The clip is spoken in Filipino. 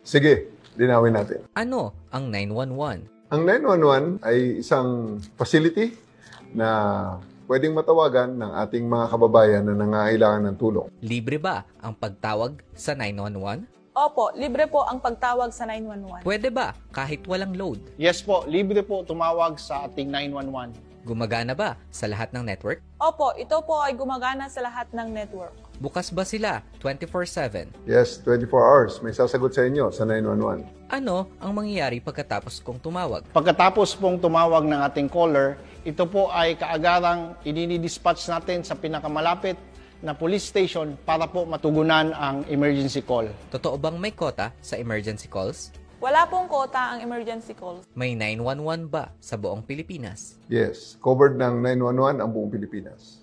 Sige, linawin natin. Ano ang 911? Ang 911 ay isang facility na pwedeng matawagan ng ating mga kababayan na nangangailangan ng tulong. Libre ba ang pagtawag sa 911? Opo, libre po ang pagtawag sa 911. Pwede ba kahit walang load? Yes po, libre po tumawag sa ating 911. Gumagana ba sa lahat ng network? Opo, ito po ay gumagana sa lahat ng network. Bukas ba sila 24/7? Yes, 24 hours. May sasagot sa inyo sa 911. Ano ang mangyayari pagkatapos kong tumawag? Pagkatapos pong tumawag ng ating caller, ito po ay kaagarang idinidispatch natin sa pinakamalapit na police station para po matugunan ang emergency call. Totoo bang may kota sa emergency calls? Wala pong kota ang emergency calls. May 911 ba sa buong Pilipinas? Yes, covered ng 911 ang buong Pilipinas.